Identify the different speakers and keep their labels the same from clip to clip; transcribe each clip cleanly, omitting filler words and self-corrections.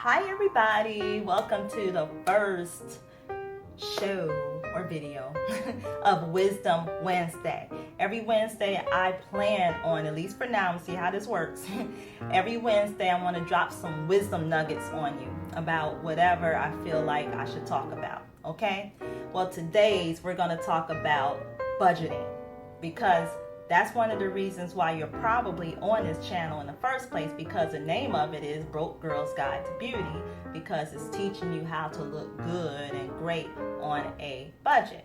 Speaker 1: Hi everybody, welcome to the first show or video of Wisdom Wednesday. Every Wednesday I plan on, at least for now, see how this works. Every Wednesday I want to drop some wisdom nuggets on you about whatever I feel like I should talk about, okay? Well, today's we're going to talk about budgeting, because that's one of the reasons why you're probably on this channel in the first place, because the name of it is Broke Girl's Guide to Beauty, because it's teaching you how to look good and great on a budget.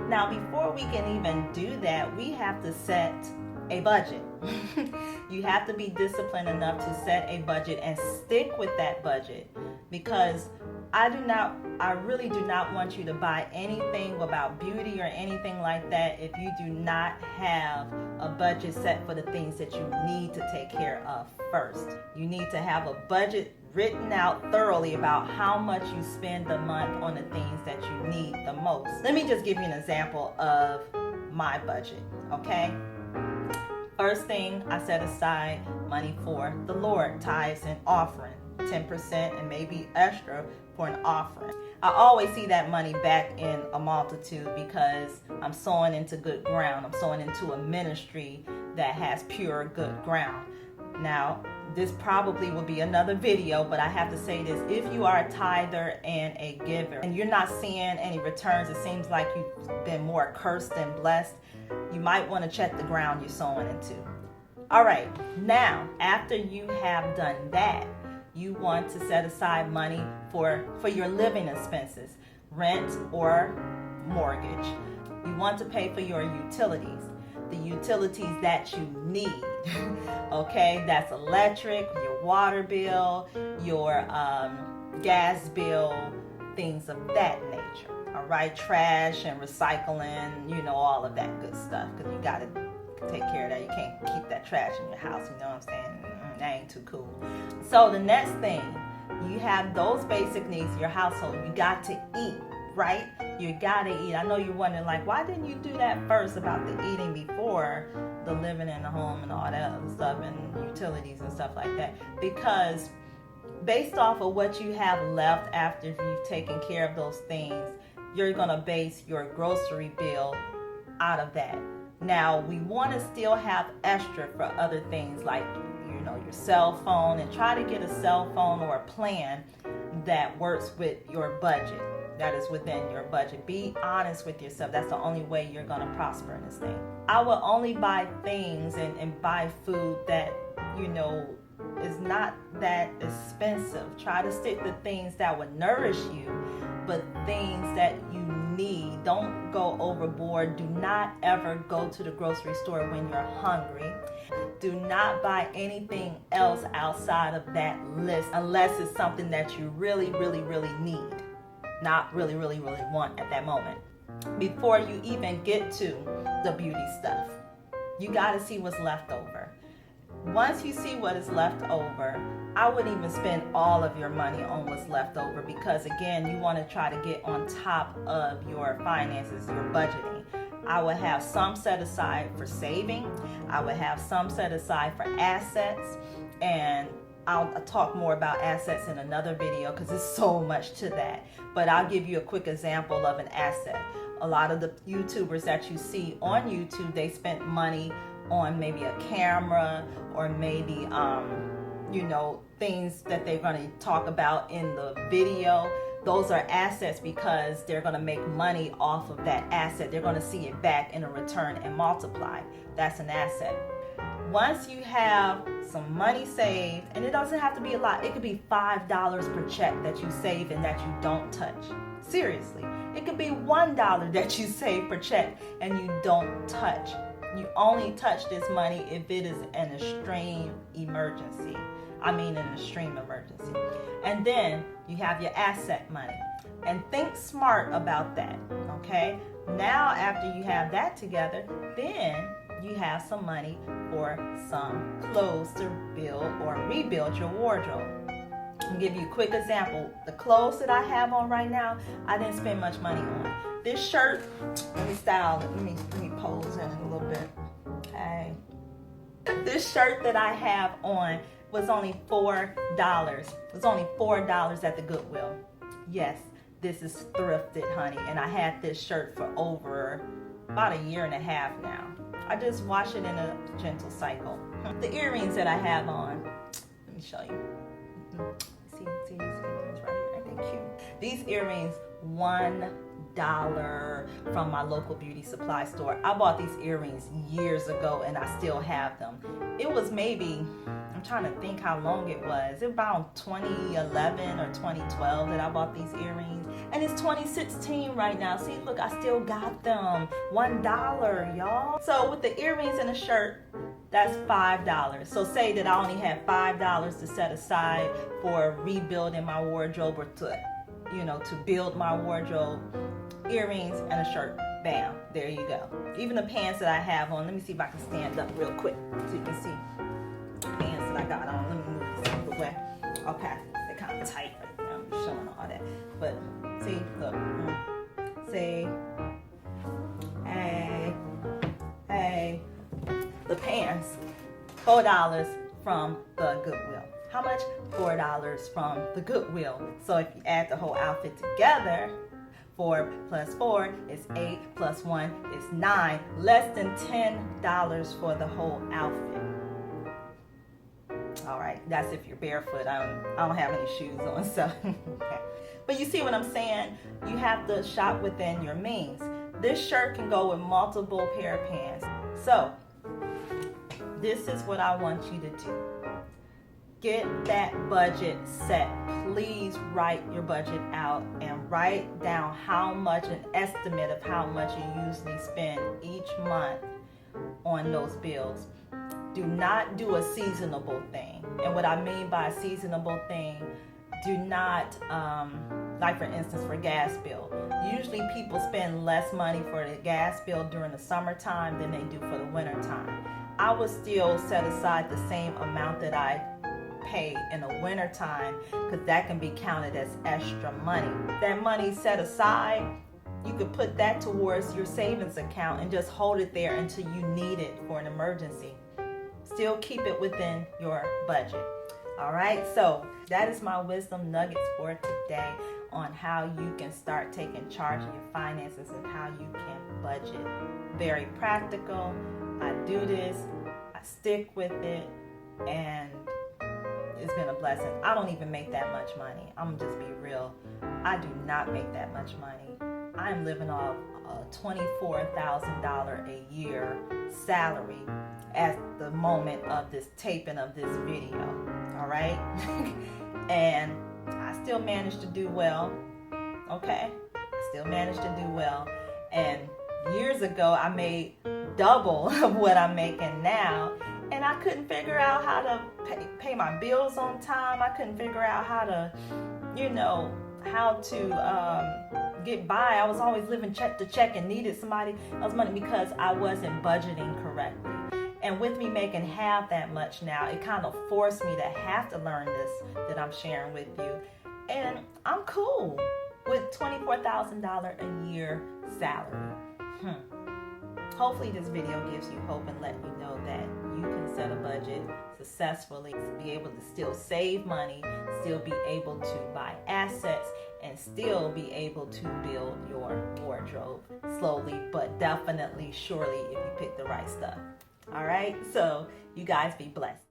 Speaker 1: Now, before we can even do that, we have to set a budget. You have to be disciplined enough to set a budget and stick with that budget, because I really do not want you to buy anything about beauty or anything like that if you do not have a budget set for the things that you need to take care of first. You need to have a budget written out thoroughly about how much you spend a month on the things that you need the most. Let me just give you an example of my budget, okay? First thing, I set aside money for the Lord, tithes and offering, 10% and maybe extra for an offering. I always see that money back in a multitude because I'm sowing into good ground. I'm sowing into a ministry that has pure good ground. Now, this probably will be another video, but I have to say this. If you are a tither and a giver and you're not seeing any returns, it seems like you've been more cursed than blessed, you might want to check the ground you're sowing into. All right, now, after you have done that, you want to set aside money for your living expenses, rent or mortgage. You want to pay for your utilities, the utilities that you need, okay? That's electric, your water bill, your gas bill, things of that nature, all right? Trash and recycling, you know, all of that good stuff, because you got to take care of that. You can't keep that trash in your house, you know what I'm saying? That ain't too cool. So the next thing, you have those basic needs, your household. You got to eat, right? You got to eat. I know you're wondering, like, why didn't you do that first about the eating before the living in the home and all that other stuff and utilities and stuff like that? Because based off of what you have left after you've taken care of those things, you're going to base your grocery bill out of that. Now, we want to still have extra for other things like, you know, your cell phone, and try to get a cell phone or a plan that works with your budget, that is within your budget. Be honest with yourself. That's the only way you're going to prosper in this thing. I will only buy things and buy food that, you know, is not that expensive. Try to stick to things that would nourish you, but things that you need. Don't go overboard. Do not ever go to the grocery store when you're hungry. Do not buy anything else outside of that list unless it's something that you really, really, really need. Not really, really, really want at that moment. Before you even get to the beauty stuff, you got to see what's left over. Once you see what is left over, I wouldn't even spend all of your money on what's left over, because again, you want to try to get on top of your finances, your budgeting. I would have some set aside for saving. I would have some set aside for assets, and I'll talk more about assets in another video because there's so much to that. But I'll give you a quick example of an asset. A lot of the YouTubers that you see on YouTube, they spent money on maybe a camera or maybe you know, things that they're going to talk about in the video. Those are assets because they're going to make money off of that asset. They're going to see it back in a return and multiply. That's an asset. Once you have some money saved, and it doesn't have to be a lot. It could be $5 per check that you save and that you don't touch. Seriously. It could be $1 that you save per check and you don't touch. You only touch this money if it is an extreme emergency. An extreme emergency. And then you have your asset money. And think smart about that, okay? Now, after you have that together, then you have some money for some clothes to build or rebuild your wardrobe. I'll give you a quick example. The clothes that I have on right now, I didn't spend much money on. This shirt, let me style it. Let me pose in it a little bit. Okay. This shirt that I have on, was only $4. It was only $4 at the Goodwill. Yes, this is thrifted, honey. And I had this shirt for over about a year and a half now. I just wash it in a gentle cycle. The earrings that I have on, let me show you. See these earrings right here? Aren't they cute? These earrings, $1 from my local beauty supply store. I bought these earrings years ago and I still have them. It was maybe, I'm trying to think how long it was. It was about 2011 or 2012 that I bought these earrings. And it's 2016 right now. See, look, I still got them. $1, y'all. So with the earrings and the shirt, that's $5. So say that I only had $5 to set aside for rebuilding my wardrobe or to, to build my wardrobe. Earrings and a shirt. Bam. There you go. Even the pants that I have on. Let me see if I can stand up real quick so you can see the pants that I got on. Let me move this out of the way. Okay. They're kind of tight right now. I'm just showing all that. But see, look. See. Hey. The pants. $4 from the Goodwill. How much? $4 from the Goodwill. So if you add the whole outfit together, 4 plus 4 is 8 plus 1 is 9. Less than $10 for the whole outfit. All right, that's if you're barefoot. I don't have any shoes on, so. But you see what I'm saying? You have to shop within your means. This shirt can go with multiple pair of pants. So, this is what I want you to do. Get that budget set. Please write your budget out and write down how much, an estimate of how much you usually spend each month on those bills. Do not do a seasonable thing. And what I mean by a seasonable thing, do not, like for instance, for gas bill. Usually people spend less money for the gas bill during the summertime than they do for the wintertime. I would still set aside the same amount that I pay in the wintertime because that can be counted as extra money. That money set aside, you could put that towards your savings account and just hold it there until you need it for an emergency. Still keep it within your budget. All right, so that is my wisdom nuggets for today on how you can start taking charge of your finances and how you can budget. Very practical. I do this, I stick with it, and it's been a blessing. I don't even make that much money. I'm gonna just be real. I do not make that much money. I'm living off a $24,000 a year salary at the moment of this taping of this video. All right? And I still managed to do well. Okay? I still managed to do well. And years ago, I made double of what I'm making now. And I couldn't figure out how to pay my bills on time. I couldn't figure out how to, how to get by. I was always living check to check and needed somebody else's money because I wasn't budgeting correctly. And with me making half that much now, it kind of forced me to have to learn this that I'm sharing with you. And I'm cool with $24,000 a year salary. Hopefully this video gives you hope and let you know that you can set a budget successfully, be able to still save money, still be able to buy assets, and still be able to build your wardrobe slowly, but definitely, surely, if you pick the right stuff. All right, so you guys be blessed.